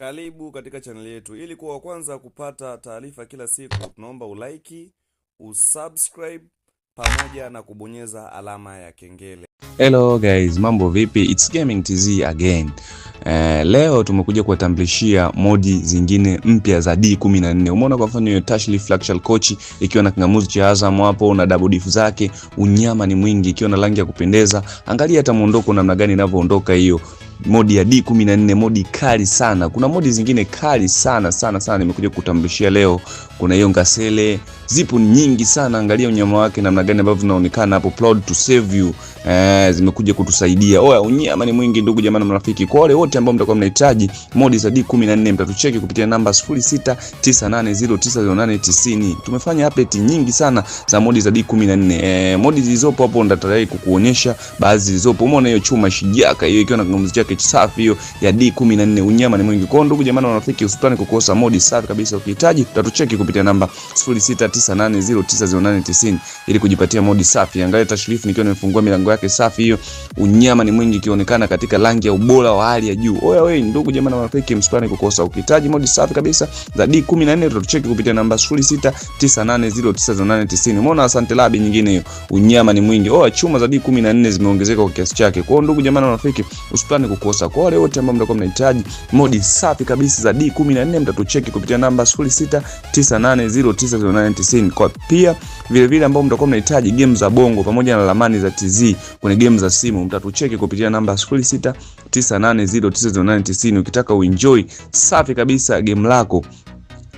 Karibu katika channel yetu. Ili kuwa kwanza kupata taarifa kila siku, tunaomba ulike, usubscribe pamoja na kubonyeza alama ya kengele. Hello guys, mambo vipi? It's Gaming TZ again. Leo tumekuja kuwatambulishia modi zingine mpya za D14. Umeona kwa mfano hiyo Tashley Fluctual Coach ikiwa na kingamuzi cha Azam hapo na double diff zake, unyama ni mwingi, ikiwa na rangi ya kupendeza. Angalia hata muondoko namna gani inavyoondoka hiyo. Modi ya D14, modi kali sana. Kuna modi zingine kali sana nimekuja kutambulishia leo. Kuna hiyo Ngasele, zipo nyingi sana. Angalia unyama wake namna gani ambavyo vinaonekana hapo. Proud to save you zimekuja kutusaidia. Oya, unyama ni mwingi ndugu jamaa na marafiki. Kwa wale wote ambao mtakuwa mnahitaji modi za D14 mtatucheki kupitia namba 0698090890. Tumefanya update nyingi sana za modi za D14. Modi zilizopo hapo ndatarahi kukuonyesha baadhi zilizopo. Umeona hiyo chuma shijaka hiyo ikiwa na kingamuzi chake safi hiyo ya D14, unyama ni mwingi. Kwa ndugu jamaa na marafiki, usipane kukosa modi safi kabisa. Ukihitaji tutatucheki kupitia namba 0698090890 ili kujipatia modi safi. Angalia Tashlif nikiwa nimefungua milango yake safi hiyo, unyama ni mwingi ikionekana katika rangi ya ubora wa hali ya juu. Oya wewe ndugu jamaa na marafiki, msipane kukosa. Ukihitaji modi safi kabisa za D14 tutatucheki kupitia namba 0698090890. Umeona asante labi nyingine hiyo, unyama ni mwingi. Oya, chuma za D14 zimeongezeka kwa kiasi chake. Kwa ndugu jamaa na marafiki, usipane kukosa. Kwa wale wote ambao mtakuwa mnahitaji modi safi kabisa za D14 mtatucheki kupitia namba 0698090890. Kwa pia vile ambao mtakuwa mnahitaji game za bongo pamoja na ramani za TZ kwenye game za simu mtatucheki kupitia namba 0698090890. Ukitaka uenjoy safi kabisa game lako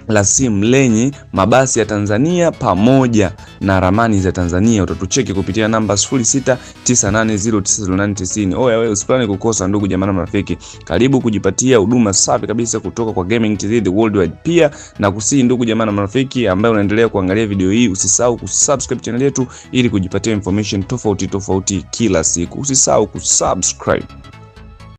la simu lenye mabasi ya Tanzania pamoja na ramani za Tanzania utatucheki kupitia namba 0698090890. Oya wewe usipane kukosa ndugu jamaa na marafiki. Karibu kujipatia huduma safi kabisa kutoka kwa Gaming TZ the Worldwide. Pia na kusii ndugu jamaa na marafiki ambaye unaendelea kuangalia video hii, usisahau kusubscribe channel yetu ili kujipatia information tofauti kila siku. Usisahau kusubscribe.